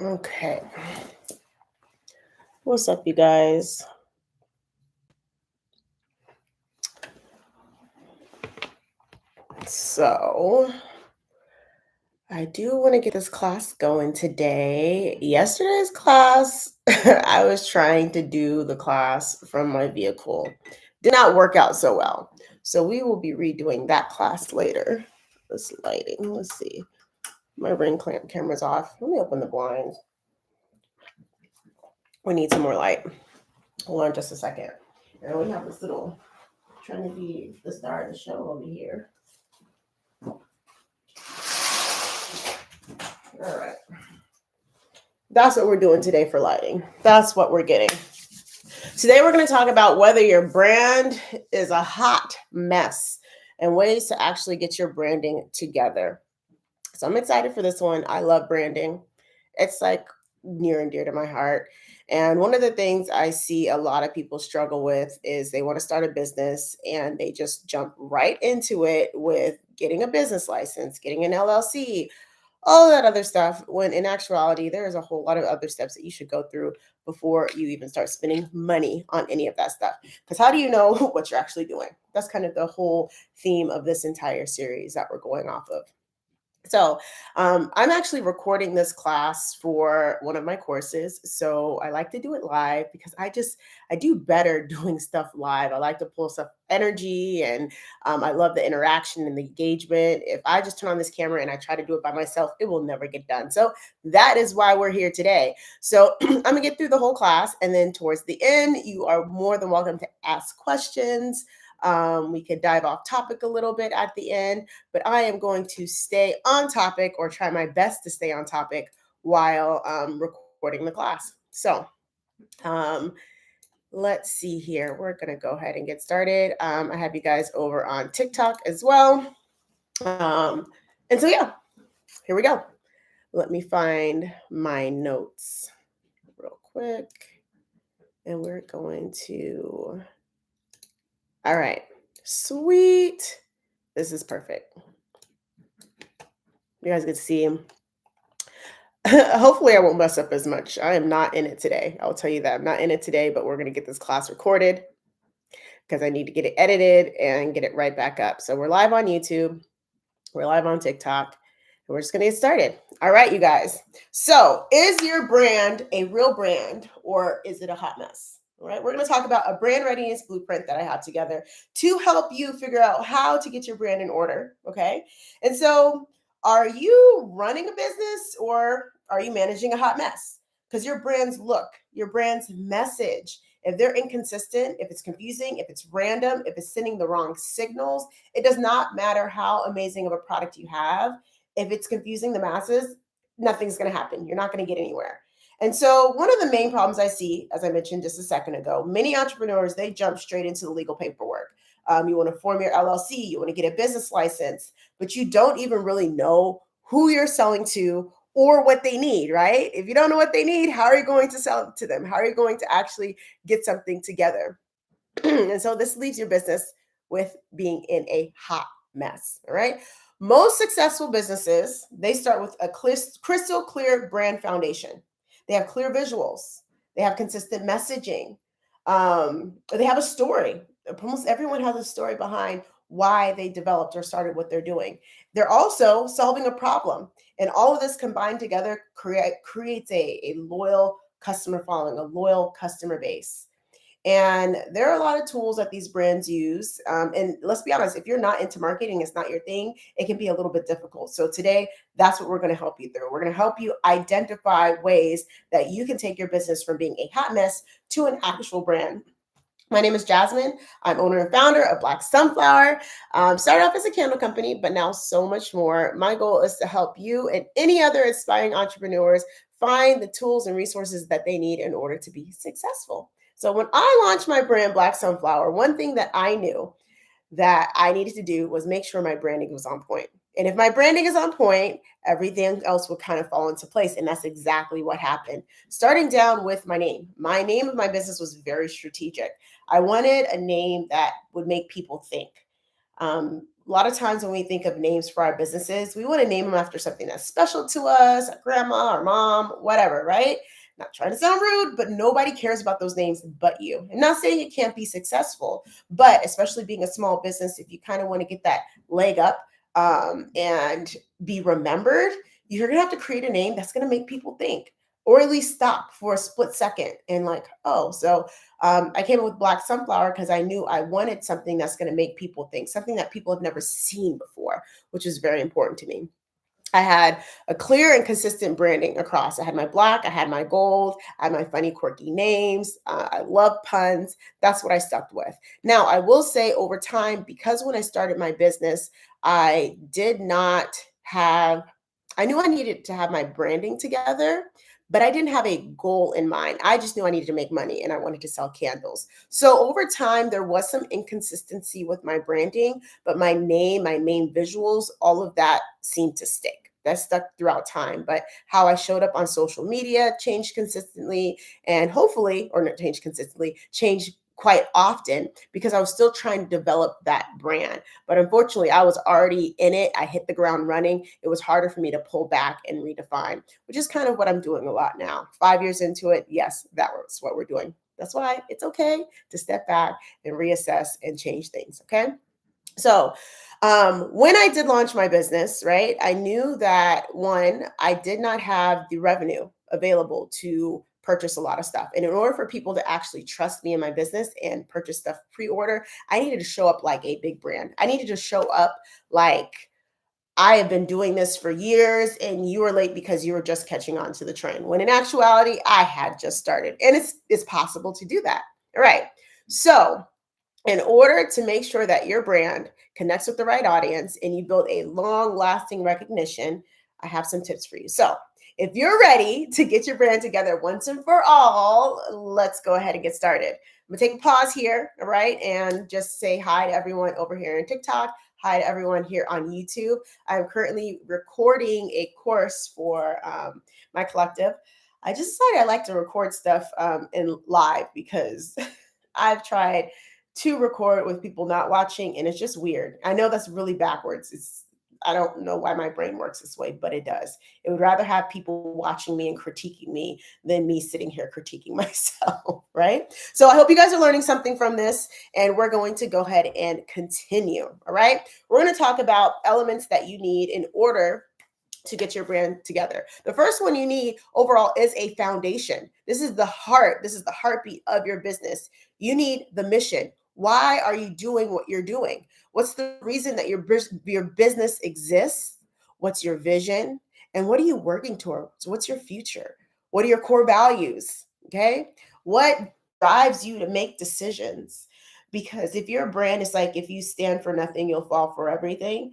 Okay. What's up, you guys? So, I do want to get this class going today. Yesterday's class, I was trying to do the class from my vehicle. Did not work out so well. So, we will be redoing that class later. This lighting, let's see. My ring clamp camera's off. Let me open the blinds. We need some more light. Hold on just a second. And we have this little trying to be the star of the show over here. All right. That's what we're doing today for lighting. That's what we're getting. Today, we're going to talk about whether your brand is a hot mess and ways to actually get your branding together. So I'm excited for this one. I love branding. It's like near and dear to my heart. And one of the things I see a lot of people struggle with is they want to start a business and they just jump right into it with getting a business license, getting an LLC, all that other stuff, when in actuality there is a whole lot of other steps that you should go through before you even start spending money on any of that stuff. Because how do you know what you're actually doing? That's kind of the whole theme of this entire series that we're going off of. So I'm actually recording this class for one of my courses. So I like to do it live because I do better doing stuff live. I like to pull stuff energy, and I love the interaction and the engagement. If I just turn on this camera and I try to do it by myself, it will never get done. So that is why we're here today. So I'm gonna get through the whole class, and then towards the end, you are more than welcome to ask questions. We could dive off topic a little bit at the end, but I am going to stay on topic or try my best to stay on topic while recording the class. So um, let's see here. We're going to go ahead and get started. I have you guys over on TikTok as well. And so, yeah, here we go. Let me find my notes real quick. And we're going to, all right, sweet. This is perfect. You guys get to see him. Hopefully, I won't mess up as much. I am not in it today. I'll tell you that. I'm not in it today, but we're going to get this class recorded because I need to get it edited and get it right back up. So we're live on YouTube. We're live on TikTok. And we're just going to get started. All right, you guys. So is your brand a real brand or is it a hot mess? All right, we're going to talk about a brand readiness blueprint that I have together to help you figure out how to get your brand in order. Okay. And so are you running a business or are you managing a hot mess? Because your brand's look, your brand's message, if they're inconsistent, if it's confusing, if it's random, if it's sending the wrong signals, it does not matter how amazing of a product you have. If it's confusing the masses, nothing's going to happen. You're not going to get anywhere. And so one of the main problems I see, as I mentioned just a second ago, many entrepreneurs, they jump straight into the legal paperwork. You want to form your LLC, you want to get a business license, but you don't even really know who you're selling to or what they need, right? If you don't know what they need, how are you going to sell it to them? How are you going to actually get something together? And so this leaves your business with being in a hot mess, all right? Most successful businesses, they start with a crystal clear brand foundation. They have clear visuals. They have consistent messaging. They have a story. Almost everyone has a story behind why they developed or started what they're doing. They're also solving a problem. And all of this combined together creates a loyal customer following, a loyal customer base. And there are a lot of tools that these brands use. And let's be honest, if you're not into marketing, it's not your thing, it can be a little bit difficult. So today, that's what we're going to help you through. We're going to help you identify ways that you can take your business from being a hot mess to an actual brand. My name is Jasmine. I'm owner and founder of Black Sunflower. Started off as a candle company, but now so much more. My goal is to help you and any other aspiring entrepreneurs find the tools and resources that they need in order to be successful. So when I launched my brand, Black Sunflower, one thing that I knew that I needed to do was make sure my branding was on point. And if my branding is on point, everything else will kind of fall into place. And that's exactly what happened. Starting down with my name. My name of my business was very strategic. I wanted a name that would make people think. a lot of times when we think of names for our businesses, we want to name them after something that's special to us, our grandma, our mom, whatever, right? Not trying to sound rude, but nobody cares about those names but you. I'm not saying it can't be successful, but especially being a small business, if you kind of want to get that leg up and be remembered, you're going to have to create a name that's going to make people think, or at least stop for a split second and like, oh, so I came up with Black Sunflower because I knew I wanted something that's going to make people think, something that people have never seen before, which is very important to me. I had a clear and consistent branding across. I had my black, I had my gold, I had my funny, quirky names. I love puns. That's what I stuck with. Now, I will say over time, because when I started my business, I did not have, I knew I needed to have my branding together, but I didn't have a goal in mind. I just knew I needed to make money and I wanted to sell candles. So over time, there was some inconsistency with my branding, but my name, my main visuals, all of that seemed to stick. That stuck throughout time. But how I showed up on social media changed consistently and hopefully, or not changed consistently, changed quite often because I was still trying to develop that brand. But unfortunately, I was already in it. I hit the ground running. It was harder for me to pull back and redefine, which is kind of what I'm doing a lot now. 5 years into it, yes, that was what we're doing. That's why it's okay to step back and reassess and change things. Okay. So, when I did launch my business, right, I knew that one, I did not have the revenue available to purchase a lot of stuff. And in order for people to actually trust me in my business and purchase stuff pre order, I needed to show up like a big brand. I needed to show up like I have been doing this for years and you were late because you were just catching on to the trend. When in actuality, I had just started. And it's possible to do that. All right. So, in order to make sure that your brand connects with the right audience and you build a long lasting recognition, I have some tips for you. So, if you're ready to get your brand together once and for all, let's go ahead and get started. I'm gonna take a pause here, all right, and just say hi to everyone over here on TikTok. Hi to everyone here on YouTube. I'm currently recording a course for my collective. I just decided I like to record stuff in live because I've tried to record with people not watching and it's just weird. I know that's really backwards. I don't know why my brain works this way, but it does. It would rather have people watching me and critiquing me than me sitting here critiquing myself, right? So I hope you guys are learning something from this and we're going to go ahead and continue, all right? We're going to talk about elements that you need in order to get your brand together. The first one you need overall is a foundation. This is the heart. This is the heartbeat of your business. You need the mission. Why are you doing what you're doing? What's the reason that your business exists? What's your vision? And what are you working towards? What's your future? What are your core values? Okay? What drives you to make decisions? Because if your brand is like, if you stand for nothing, you'll fall for everything,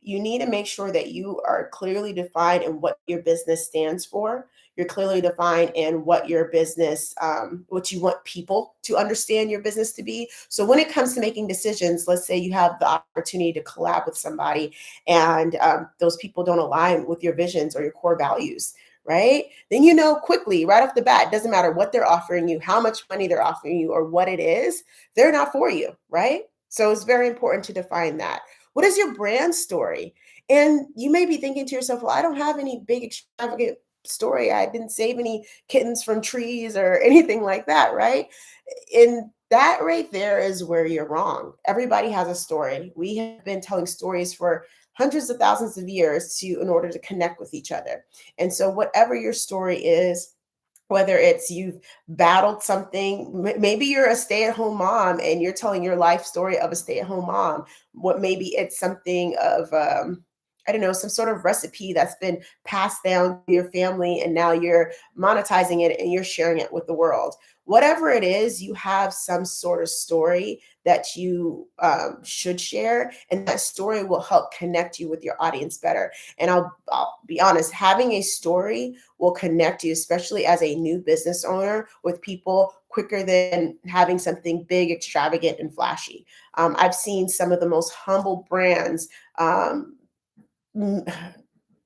you need to make sure that you are clearly defined in what your business stands for. You're clearly defined in what your business, what you want people to understand your business to be. So when it comes to making decisions, let's say you have the opportunity to collab with somebody and those people don't align with your visions or your core values, right? Then you know quickly, right off the bat, it doesn't matter what they're offering you, how much money they're offering you, or what it is, they're not for you, right? So it's very important to define that. What is your brand story? And you may be thinking to yourself, well, I don't have any big extravagant story. I didn't save any kittens from trees or anything like that, right? And that right there is where you're wrong. Everybody has a story. We have been telling stories for hundreds of thousands of years in order to connect with each other. And so whatever your story is, whether it's you've battled something, maybe you're a stay-at-home mom and you're telling your life story of a stay-at-home mom. What maybe it's something of I don't know, some sort of recipe that's been passed down to your family and now you're monetizing it and you're sharing it with the world. Whatever it is, you have some sort of story that you should share, and that story will help connect you with your audience better. And I'll be honest, having a story will connect you, especially as a new business owner, with people quicker than having something big, extravagant, and flashy. I've seen some of the most humble brands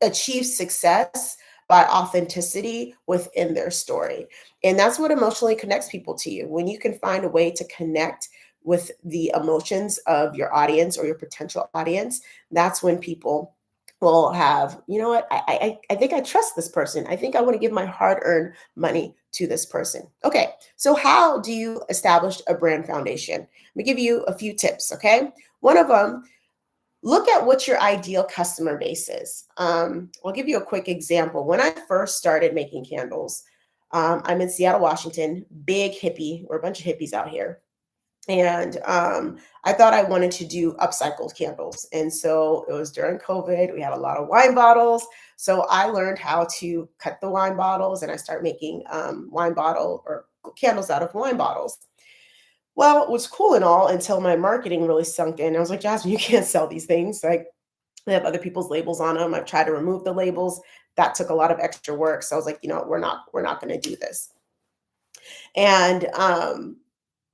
achieve success by authenticity within their story. And that's what emotionally connects people to you. When you can find a way to connect with the emotions of your audience or your potential audience, that's when people will have, you know what, I think I trust this person. I think I want to give my hard-earned money to this person. Okay, so how do you establish a brand foundation? Let me give you a few tips, okay? One of them, look at what your ideal customer base is. I'll give you a quick example. When I first started making candles, I'm in Seattle, Washington, big hippie. We're a bunch of hippies out here. And I thought I wanted to do upcycled candles. And so it was during COVID. We had a lot of wine bottles. So I learned how to cut the wine bottles and I started making wine bottle or candles out of wine bottles. Well, it was cool and all until my marketing really sunk in. I was like, Jasmine, you can't sell these things. Like, they have other people's labels on them. I've tried to remove the labels. That took a lot of extra work. So I was like, you know, we're not going to do this. And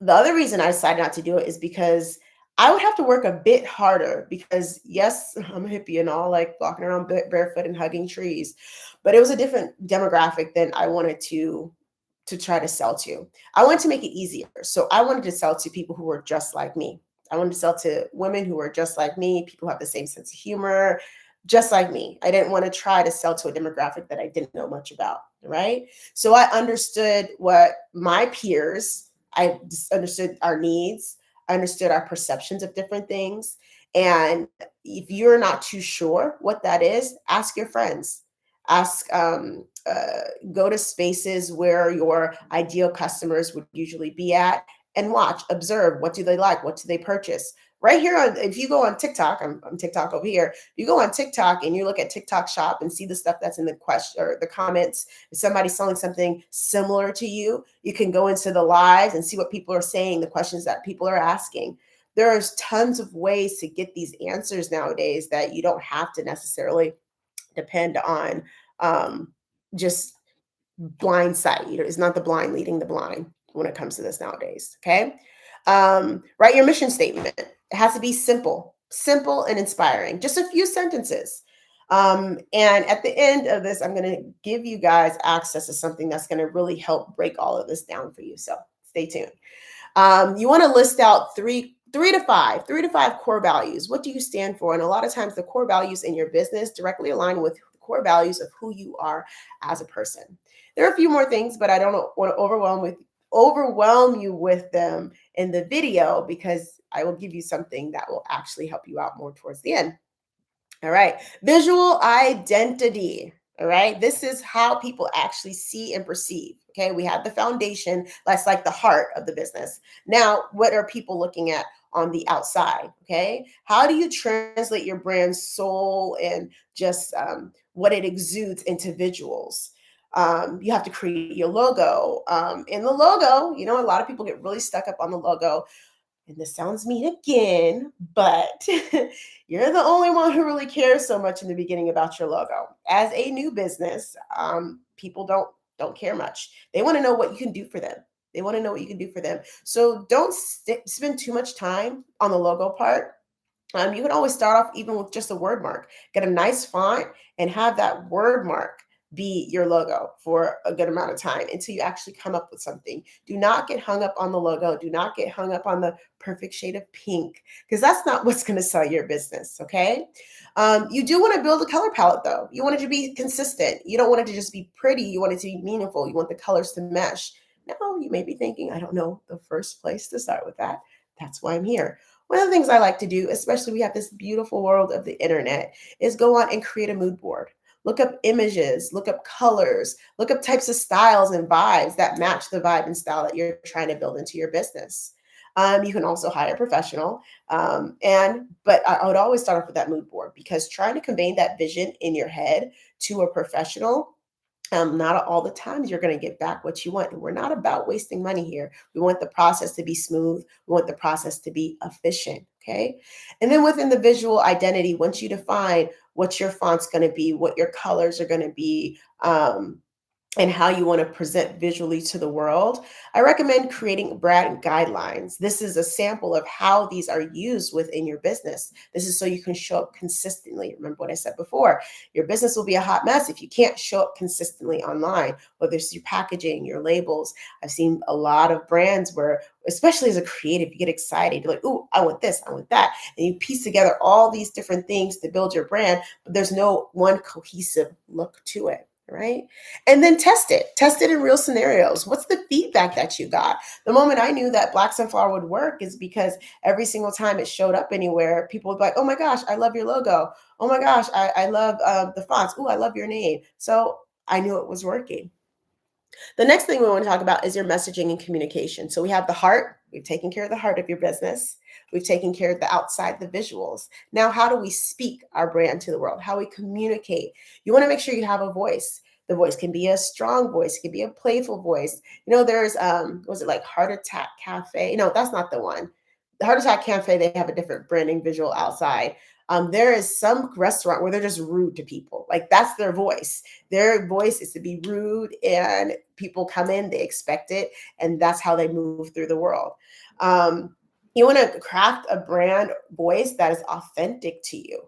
the other reason I decided not to do it is because I would have to work a bit harder because yes, I'm a hippie and all, like walking around barefoot and hugging trees, but it was a different demographic than I wanted to try to sell to. I wanted to make it easier. So I wanted to sell to people who were just like me. I wanted to sell to women who were just like me, people who have the same sense of humor, just like me. I didn't want to try to sell to a demographic that I didn't know much about, right? So I understood what my peers, I understood our needs, I understood our perceptions of different things. And if you're not too sure what that is, ask your friends. Ask, go to spaces where your ideal customers would usually be at and watch, observe, what do they like? What do they purchase? Right here on, if you go on TikTok, I'm TikTok over here. If you go on TikTok and you look at TikTok shop and see the stuff that's in the question or the comments, if somebody's selling something similar to you can go into the lives and see what people are saying, the questions that people are asking. There's tons of ways to get these answers nowadays that you don't have to necessarily depend on just blind sight. It's not the blind leading the blind when it comes to this nowadays. Okay. Write your mission statement. It has to be simple, simple and inspiring. Just a few sentences. And at the end of this, I'm going to give you guys access to something that's going to really help break all of this down for you. So stay tuned. You want to list out three to five core values. What do you stand for? And a lot of times the core values in your business directly align with the core values of who you are as a person. There are a few more things, but I don't want to overwhelm you with them in the video because I will give you something that will actually help you out more towards the end. All right. Visual identity. All right. This is how people actually see and perceive. Okay. We have the foundation. That's like the heart of the business. Now, what are people looking at on the outside? Okay. How do you translate your brand's soul and just what it exudes into visuals? You have to create your logo. In the logo, you know, a lot of people get really stuck up on the logo, and this sounds mean again, but you're the only one who really cares so much in the beginning about your logo. As a new business, people don't care much. They want to know what you can do for them. They want to know what you can do for them. So don't spend too much time on the logo part. You can always start off even with just a word mark. Get a nice font and have that word mark be your logo for a good amount of time until you actually come up with something. Do not get hung up on the logo. Do not get hung up on the perfect shade of pink because that's not what's going to sell your business. Okay. You do want to build a color palette though. You want it to be consistent. You don't want it to just be pretty. You want it to be meaningful. You want the colors to mesh. Now you may be thinking, I don't know the first place to start with that. That's why I'm here. One of the things I like to do, especially we have this beautiful world of the internet, is go on and create a mood board. Look up images, look up colors, look up types of styles and vibes that match the vibe and style that you're trying to build into your business. You can also hire a professional. But I would always start off with that mood board because trying to convey that vision in your head to a professional, not all the times you're going to get back what you want. And we're not about wasting money here. We want the process to be smooth. We want the process to be efficient. Okay. And then within the visual identity, once you define what your font's going to be, what your colors are going to be, and how you want to present visually to the world, I recommend creating brand guidelines. This is a sample of how these are used within your business. This is so you can show up consistently. Remember what I said before, your business will be a hot mess if you can't show up consistently online, whether it's your packaging, your labels. I've seen a lot of brands where, especially as a creative, you get excited. You're like, "Ooh, I want this, I want that." And you piece together all these different things to build your brand, but there's no one cohesive look to it, right? And then test it in real scenarios. What's the feedback that you got? The moment I knew that Black Sunflower would work is because every single time it showed up anywhere, people would be like, "Oh my gosh, I love your logo. Oh my gosh, I love the fonts. Oh, I love your name." So I knew it was working. The next thing we want to talk about is your messaging and communication. So we have the heart. We've taken care of the heart of your business. We've taken care of the outside, the visuals. Now, how do we speak our brand to the world? How we communicate? You want to make sure you have a voice. The voice can be a strong voice, it can be a playful voice. You know, there's was it like Heart Attack Cafe? No, that's not the one. The Heart Attack Cafe, they have a different branding visual outside. There is some restaurant where they're just rude to people. Like that's their voice. Their voice is to be rude, and people come in, they expect it, and that's how they move through the world. You want to craft a brand voice that is authentic to you,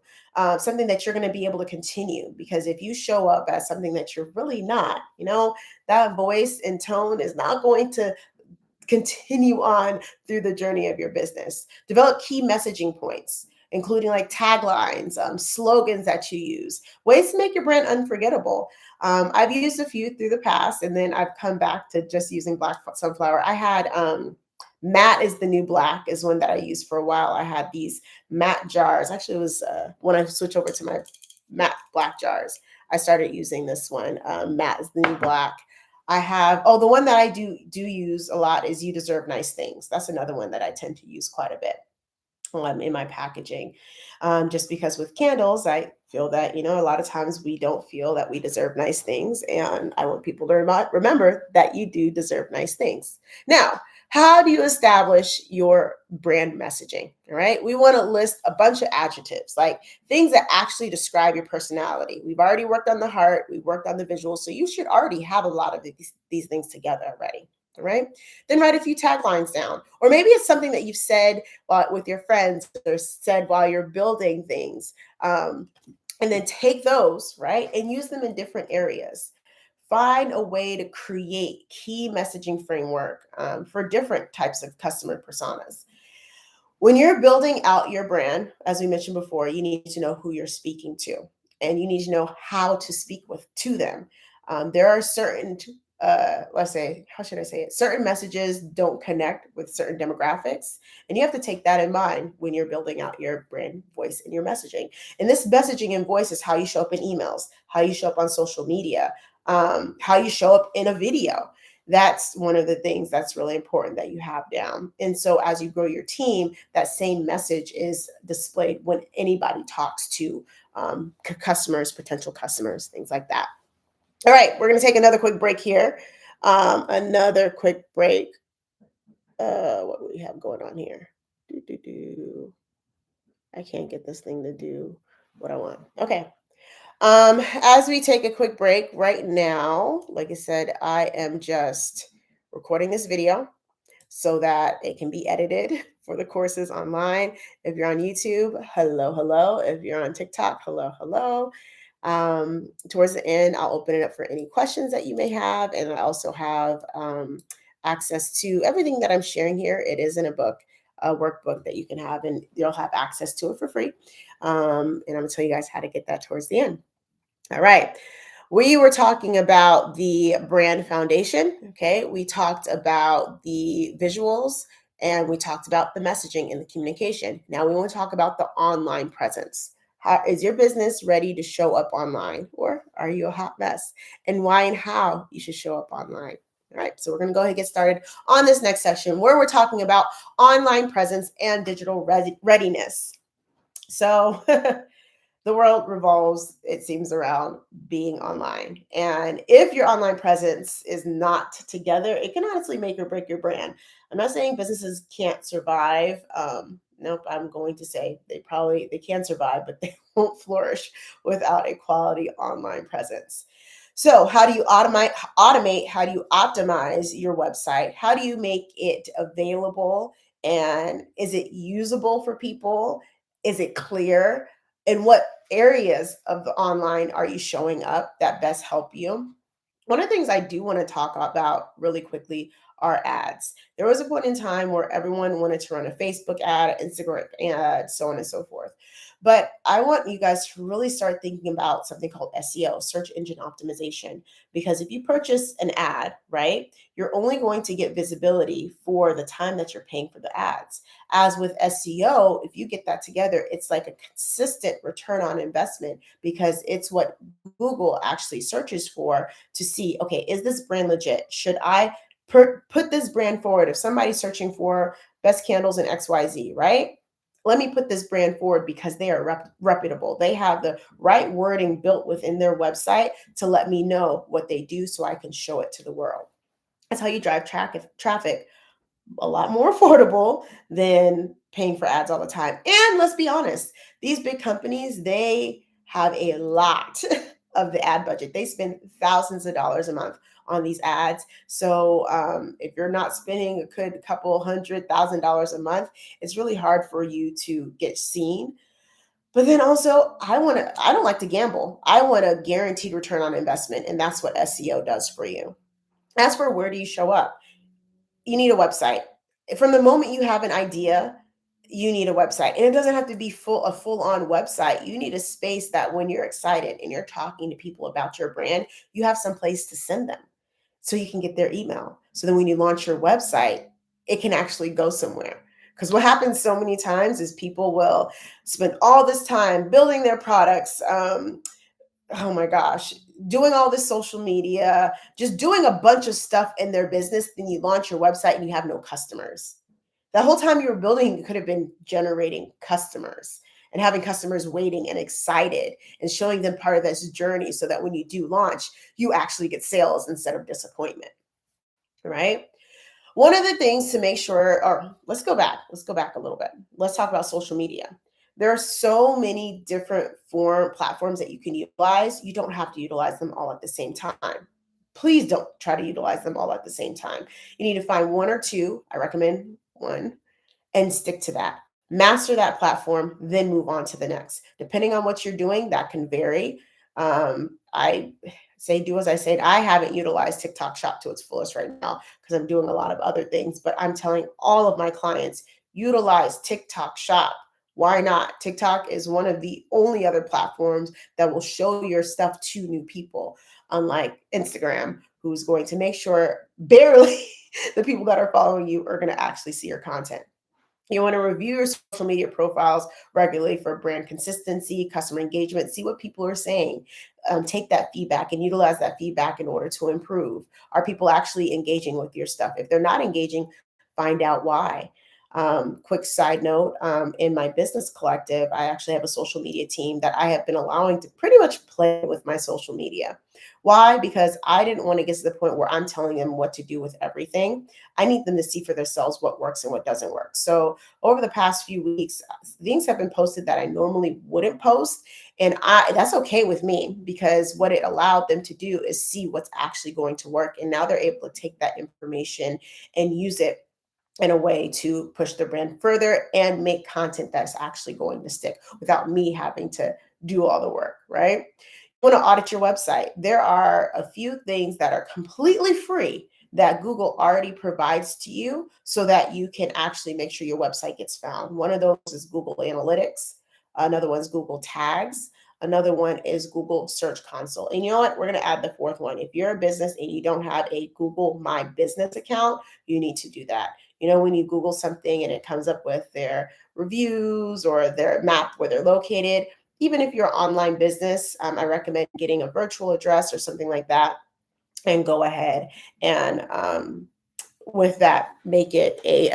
something that you're going to be able to continue. Because if you show up as something that you're really not, you know, that voice and tone is not going to continue on through the journey of your business. Develop key messaging points, including like taglines, slogans that you use, ways to make your brand unforgettable. I've used a few through the past, and then I've come back to just using Black Sunflower. I had matte is the new black is one that I used for a while. I had these matte jars. Actually, it was when I switched over to my matte black jars, I started using this one. Matte is the new black. I have, oh, the one that I do use a lot is You Deserve Nice Things. That's another one that I tend to use quite a bit in my packaging. Just because with candles, I feel that, you know, a lot of times we don't feel that we deserve nice things. And I want people to remember that you do deserve nice things. Now, how do you establish your brand messaging? All right. We want to list a bunch of adjectives, like things that actually describe your personality. We've already worked on the heart, we've worked on the visuals. So you should already have a lot of these things together already. All right. Then write a few taglines down. Or maybe it's something that you've said with your friends or said while you're building things. And then take those, right, and use them in different areas. Find a way to create key messaging framework for different types of customer personas. When you're building out your brand, as we mentioned before, you need to know who you're speaking to, and you need to know how to speak to them. There are certain, let's say, how should I say it? Certain messages don't connect with certain demographics, and you have to take that in mind when you're building out your brand voice and your messaging. And this messaging and voice is how you show up in emails, how you show up on social media, how you show up in a video. That's one of the things that's really important that you have down. And so as you grow your team, that same message is displayed when anybody talks to customers, potential customers, things like that. All right, we're going to take another quick break here. Another quick break. What do we have going on here? I can't get this thing to do what I want. Okay. As we take a quick break right now, like I said, I am just recording this video so that it can be edited for the courses online. If you're on YouTube, hello, hello. If you're on TikTok, hello, hello. Towards the end, I'll open it up for any questions that you may have. And I also have access to everything that I'm sharing here. It is in a book, a workbook that you can have, and you'll have access to it for free. And I'm going to tell you guys how to get that towards the end. All right. We were talking about the brand foundation. Okay. We talked about the visuals and we talked about the messaging and the communication. Now we want to talk about the online presence. How, is your business ready to show up online, or are you a hot mess? And why and how you should show up online. All right. So we're going to go ahead and get started on this next section where we're talking about online presence and digital readiness. So the world revolves, it seems, around being online. And if your online presence is not together, it can honestly make or break your brand. I'm not saying businesses can't survive. Nope, I'm going to say they can survive, but they won't flourish without a quality online presence. So, how do you automate? How do you optimize your website? How do you make it available? And is it usable for people? Is it clear? In what areas of the online are you showing up that best help you? One of the things I do want to talk about really quickly are ads. There was a point in time where everyone wanted to run a Facebook ad, Instagram ad, so on and so forth. But I want you guys to really start thinking about something called SEO, search engine optimization. Because if you purchase an ad, right, you're only going to get visibility for the time that you're paying for the ads. As with SEO, if you get that together, it's like a consistent return on investment because it's what Google actually searches for to see, okay, is this brand legit? Should I put this brand forward? If somebody's searching for best candles in XYZ, right? Let me put this brand forward because they are reputable. They have the right wording built within their website to let me know what they do so I can show it to the world. That's how you drive traffic a lot more affordable than paying for ads all the time. And let's be honest, these big companies, they have a lot of the ad budget. They spend thousands of dollars a month on these ads. So if you're not spending a good couple $100,000 a month, it's really hard for you to get seen. But then also, I don't like to gamble. I want a guaranteed return on investment. And that's what SEO does for you. As for where do you show up? You need a website. From the moment you have an idea, you need a website. And it doesn't have to be a full-on website. You need a space that when you're excited and you're talking to people about your brand, you have some place to send them so you can get their email. So then when you launch your website, it can actually go somewhere. Because what happens so many times is people will spend all this time building their products, oh my gosh, doing all this social media, just doing a bunch of stuff in their business, then you launch your website and you have no customers. The whole time you were building, you could have been generating customers and having customers waiting and excited and showing them part of this journey so that when you do launch, you actually get sales instead of disappointment, right? One of the things to make sure, or let's go back a little bit. Let's talk about social media. There are so many different platforms that you can utilize. You don't have to utilize them all at the same time. Please don't try to utilize them all at the same time. You need to find one or two. I recommend one and stick to that. Master that platform, then move on to the next. Depending on what you're doing, that can vary. I say do as I said. I haven't utilized TikTok Shop to its fullest right now because I'm doing a lot of other things, but I'm telling all of my clients utilize TikTok Shop. Why not? TikTok is one of the only other platforms that will show your stuff to new people, unlike Instagram, who's going to make sure barely the people that are following you are going to actually see your content. You want to review your social media profiles regularly for brand consistency, customer engagement, see what people are saying. Take that feedback and utilize that feedback in order to improve. Are people actually engaging with your stuff? If they're not engaging, find out why. Quick side note, in my business collective, I actually have a social media team that I have been allowing to pretty much play with my social media. Why? Because I didn't want to get to the point where I'm telling them what to do with everything. I need them to see for themselves what works and what doesn't work. So over the past few weeks, things have been posted that I normally wouldn't post. And that's okay with me because what it allowed them to do is see what's actually going to work. And now they're able to take that information and use it in a way to push their brand further and make content that's actually going to stick without me having to do all the work, right? You want to audit your website. There are a few things that are completely free that Google already provides to you so that you can actually make sure your website gets found. One of those is Google Analytics. Another one is Google Tags. Another one is Google Search Console. And you know what? We're going to add the fourth one. If you're a business and you don't have a Google My Business account, you need to do that. You know, when you Google something and it comes up with their reviews or their map where they're located, even if you're an online business, I recommend getting a virtual address or something like that and go ahead and with that, make it a,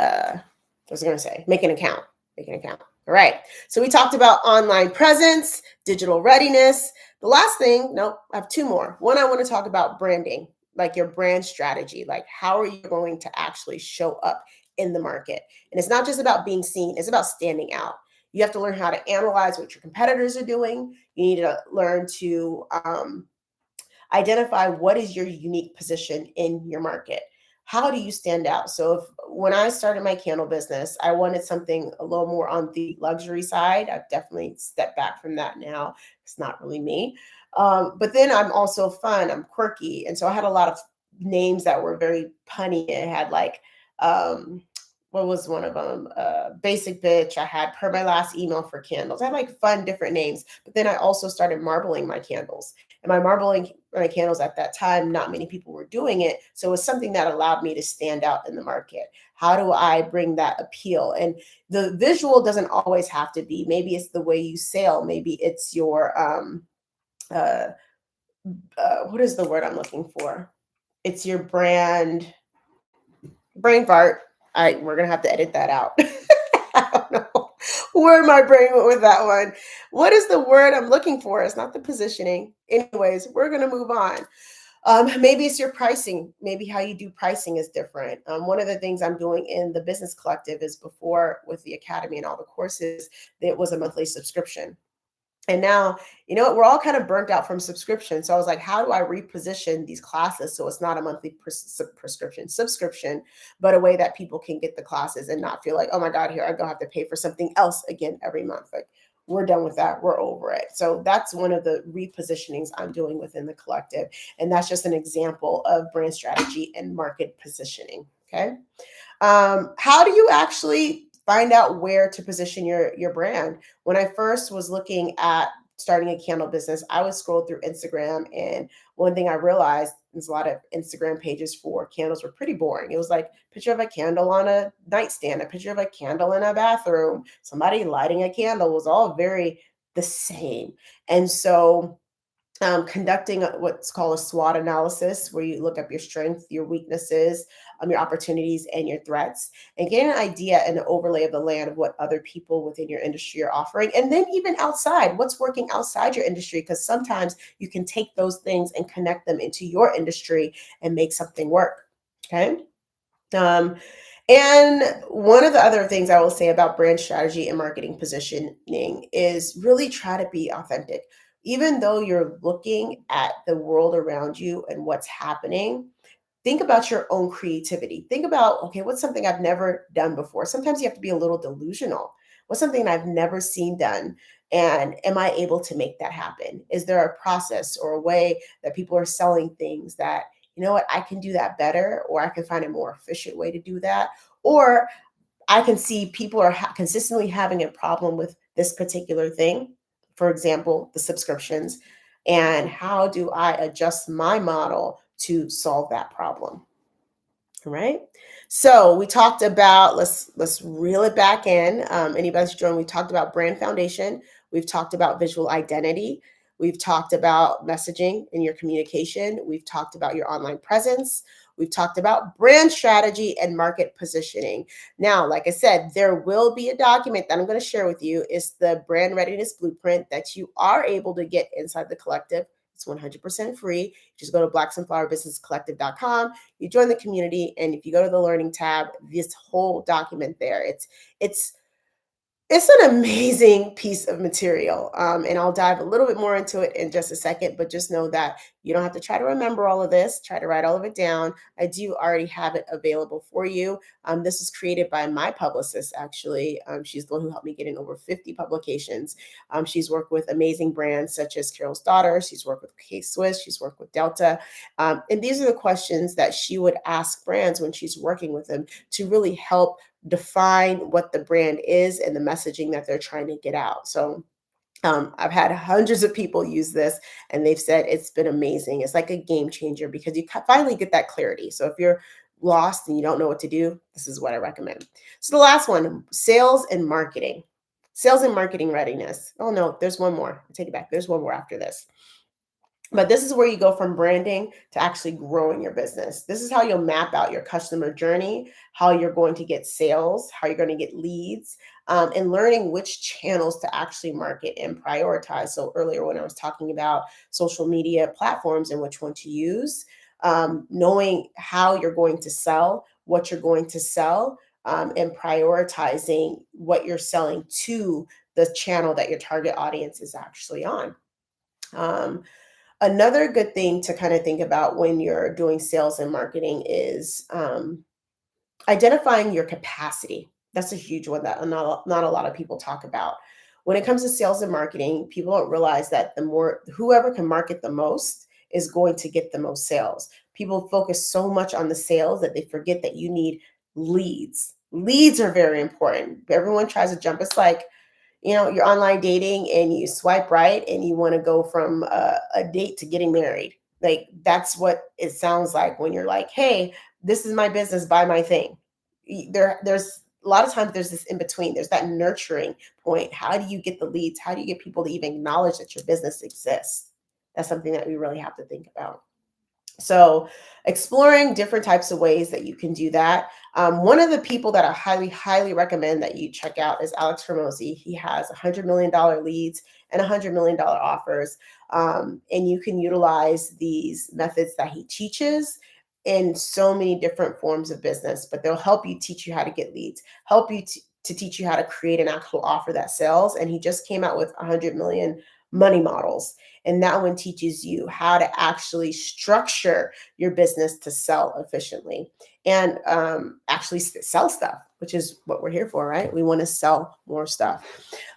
what was I going to say? Make an account. Make an account. All right. So we talked about online presence, digital readiness. The last thing, nope, I have two more. One, I want to talk about branding, like your brand strategy. Like, how are you going to actually show up in the market? And it's not just about being seen, it's about standing out. You have to learn how to analyze what your competitors are doing. You need to learn to Identify what is your unique position in your market. How do you stand out? So if when I started my candle business, I wanted something a little more on the luxury side. I've definitely stepped back from that now. It's not really me. But then I'm also fun, I'm quirky. And so I had a lot of names that were very punny. It had like, um, what was one of them? Basic bitch. I had per my last email for candles. I had like fun different names. But then I also started marbling my candles. And my marbling my candles at that time, not many people were doing it. So it was something that allowed me to stand out in the market. How do I bring that appeal? And the visual doesn't always have to be, maybe it's the way you sell, maybe it's your uh, what is the word I'm looking for? It's your brand brain fart. We're gonna have to edit that out. I don't know where my brain went with that one. What is the word I'm looking for? It's not the positioning. Anyways, we're gonna move on. Maybe it's your pricing. Maybe how you do pricing is different. One of the things I'm doing in the business collective is before with the academy and all the courses, it was a monthly subscription. And now, you know what, we're all kind of burnt out from subscription. So I was like, how do I reposition these classes so it's not a monthly subscription, but a way that people can get the classes and not feel like, oh my God, here I go, have to pay for something else again every month. Like we're done with that. We're over it. So that's one of the repositionings I'm doing within the collective. And that's just an example of brand strategy and market positioning. Okay. How do you actually find out where to position your brand? When I first was looking at starting a candle business, I would scroll through Instagram, and one thing I realized is a lot of Instagram pages for candles were pretty boring. It was like picture of a candle on a nightstand, a picture of a candle in a bathroom, somebody lighting a candle was all very the same. And so conducting what's called a SWOT analysis, where you look up your strengths, your weaknesses, your opportunities, and your threats, and get an idea and an overlay of the land of what other people within your industry are offering. And then even outside, what's working outside your industry, because sometimes you can take those things and connect them into your industry and make something work. Okay. Um, and one of the other things I will say about brand strategy and marketing positioning is really try to be authentic. Even though you're looking at the world around you and what's happening, think about your own creativity. Think about, okay, what's something I've never done before? Sometimes you have to be a little delusional. What's something I've never seen done? And am I able to make that happen? Is there a process or a way that people are selling things that, you know what, I can do that better, or I can find a more efficient way to do that? Or I can see people are consistently having a problem with this particular thing. For example, the subscriptions. And how do I adjust my model to solve that problem? All right. So we talked about, let's reel it back in. Anybody's joined, we talked about brand foundation. We've talked about visual identity. We've talked about messaging in your communication. We've talked about your online presence. We've talked about brand strategy and market positioning. Now, like I said, there will be a document that I'm going to share with you. It's the brand readiness blueprint that you are able to get inside the collective. It's 100% free. Just go to blacksunflowerbusinesscollective.com, you join the community, and if you go to the learning tab, this whole document there, it's it's an amazing piece of material. And I'll dive a little bit more into it in just a second, but just know that you don't have to try to remember all of this, try to write all of it down. I do already have it available for you. This was created by my publicist, actually. She's the one who helped me get in over 50 publications. She's worked with amazing brands such as Carol's Daughter. She's worked with K-Swiss. She's worked with Delta. And these are the questions that she would ask brands when she's working with them to really help define what the brand is and the messaging that they're trying to get out. So I've had hundreds of people use this, and they've said it's been amazing. It's like a game changer because you finally get that clarity. So if you're lost and you don't know what to do, this is what I recommend. So the last one, sales and marketing. Sales and marketing readiness. Oh no, there's one more. I take it back. There's one more after this. But this is where you go from branding to actually growing your business. This is how you'll map out your customer journey, how you're going to get sales, how you're going to get leads, and learning which channels to actually market and prioritize. So earlier when I was talking about social media platforms and which one to use, knowing how you're going to sell, what you're going to sell, and prioritizing what you're selling to the channel that your target audience is actually on. Um, Another good thing to kind of think about when you're doing sales and marketing is identifying your capacity. That's a huge one that not a lot of people talk about. When it comes to sales and marketing, people don't realize that the more whoever can market the most is going to get the most sales. People focus so much on the sales that they forget that you need leads. Leads are very important. Everyone tries to jump. It's like, you're online dating and you swipe right and you want to go from a date to getting married. Like, that's what it sounds like when you're like, hey, this is my business, buy my thing. There's a lot of times there's this in between. There's that nurturing point. How do you get the leads? How do you get people to even acknowledge that your business exists? That's something that we really have to think about. So, exploring different types of ways that you can do that. One of the people that I highly, highly recommend that you check out is Alex Hermosi. He has $100 million leads and $100 million offers. And you can utilize these methods that he teaches in so many different forms of business, but they'll help you teach you how to get leads, help you to teach you how to create an actual offer that sells. And he just came out with 100 million money models. And that one teaches you how to actually structure your business to sell efficiently and actually sell stuff, which is what we're here for, right? We want to sell more stuff.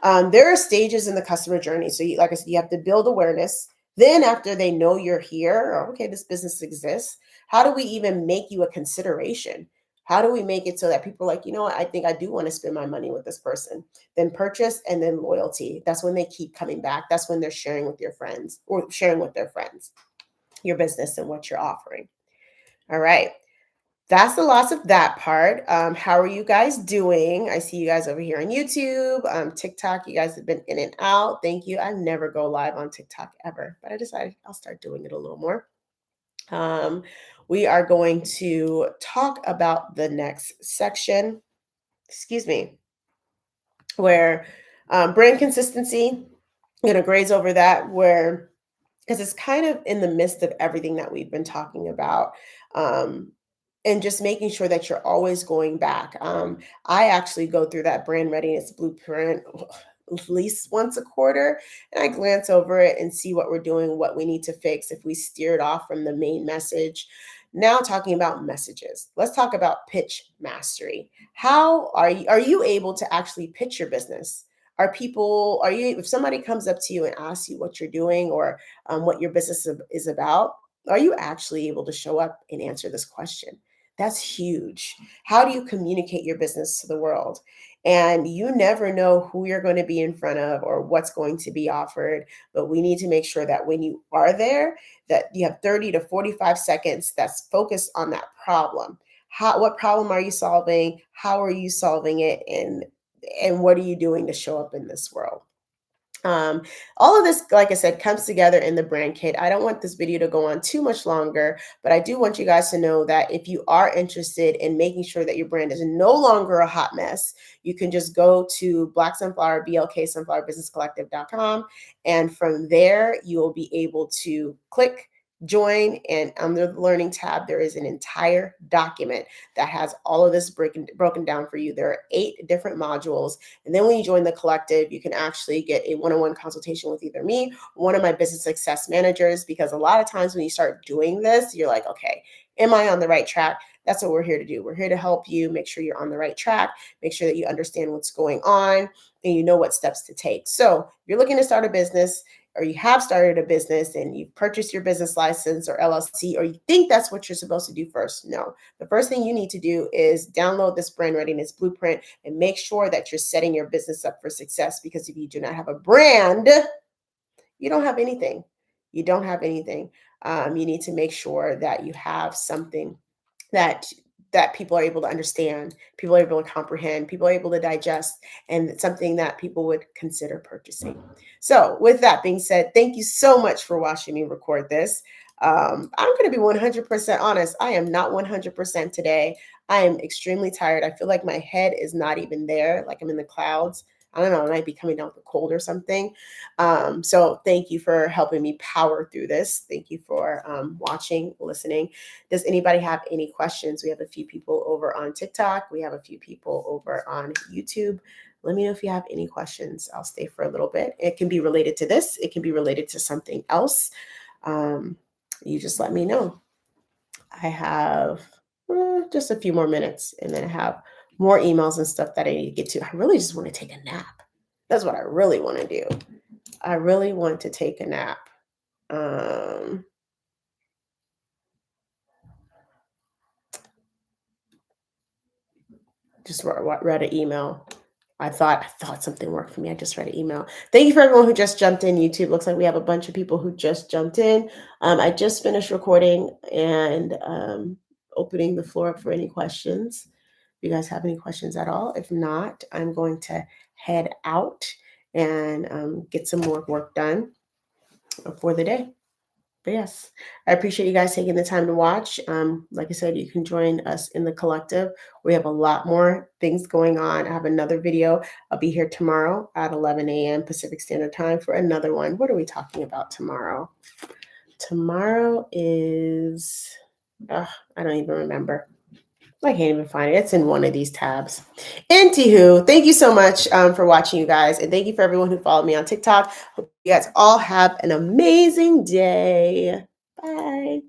There are stages in the customer journey. So, like I said, you have to build awareness. Then, after they know you're here, or okay, this business exists, how do we even make you a consideration? How do we make it so that people are like, you know what, I think I do want to spend my money with this person? Then purchase, and then loyalty. That's when they keep coming back. That's when they're sharing with your friends or sharing with their friends your business and what you're offering. All right. That's the loss of that part. How are you guys doing? I see you guys over here on YouTube, TikTok. You guys have been in and out. Thank you. I never go live on TikTok ever, but I decided I'll start doing it a little more. Um, we are going to talk about the next section. Excuse me, where brand consistency, I'm going to graze over that, where because it's kind of in the midst of everything that we've been talking about. Um, and just making sure that you're always going back. I actually go through that brand readiness blueprint at least once a quarter, and I glance over it and see what we're doing, what we need to fix if we steered off from the main message. Now, talking about messages, let's talk about pitch mastery. How are you able to actually pitch your business? Are you, if somebody comes up to you and asks you what you're doing or what your business is about, are you actually able to show up and answer this question? That's huge. How do you communicate your business to the world? And you never know who you're going to be in front of or what's going to be offered, but we need to make sure that when you are there, that you have 30 to 45 seconds that's focused on that problem. What problem are you solving? How are you solving it? And what are you doing to show up in this world? Um, all of this, like I said, comes together in the brand kit. I don't want this video to go on too much longer, but I do want you guys to know that if you are interested in making sure that your brand is no longer a hot mess, you can just go to Black Sunflower, BLK Sunflower Business Collective.com. And from there, you will be able to click join, and under the learning tab there is an entire document that has all of this broken down for you. There are 8 different modules, and then when you join the collective, you can actually get a one-on-one consultation with either me or one of my business success managers, because a lot of times when you start doing this, you're like, okay, am I on the right track? That's what we're here to do. We're here to help you make sure you're on the right track, make sure that you understand what's going on, and you know what steps to take. So you're looking to start a business, or you have started a business and you've purchased your business license or LLC, or you think that's what you're supposed to do first. No, the first thing you need to do is download this brand readiness blueprint and make sure that you're setting your business up for success. Because if you do not have a brand, you don't have anything. You don't have anything. You need to make sure that you have something that people are able to understand, people are able to comprehend, people are able to digest, and it's something that people would consider purchasing. So, with that being said, thank you so much for watching me record this. I'm going to be 100% honest. I am not 100% today. I am extremely tired. I feel like my head is not even there, like I'm in the clouds. I don't know, I might be coming down with a cold or something. So thank you for helping me power through this. Thank you for watching, listening. Does anybody have any questions? We have a few people over on TikTok. We have a few people over on YouTube. Let me know if you have any questions. I'll stay for a little bit. It can be related to this. It can be related to something else. um, you just let me know. I have just a few more minutes, and then I have more emails and stuff that I need to get to. I really just want to take a nap. That's what I really want to do. I really want to take a nap. Um, just read an email. I thought something worked for me. I just read an email. Thank you for everyone who just jumped in. YouTube looks like we have a bunch of people who just jumped in. I just finished recording and opening the floor up for any questions. If you guys have any questions at all, if not, I'm going to head out and get some more work done for the day. But yes, I appreciate you guys taking the time to watch. Like I said, you can join us in the collective. We have a lot more things going on. I have another video. I'll be here tomorrow at 11 a.m. Pacific Standard Time for another one. What are we talking about tomorrow? Tomorrow is, I don't even remember. I can't even find it. It's in one of these tabs. Anywho, thank you so much for watching, you guys. And thank you for everyone who followed me on TikTok. Hope you guys all have an amazing day. Bye.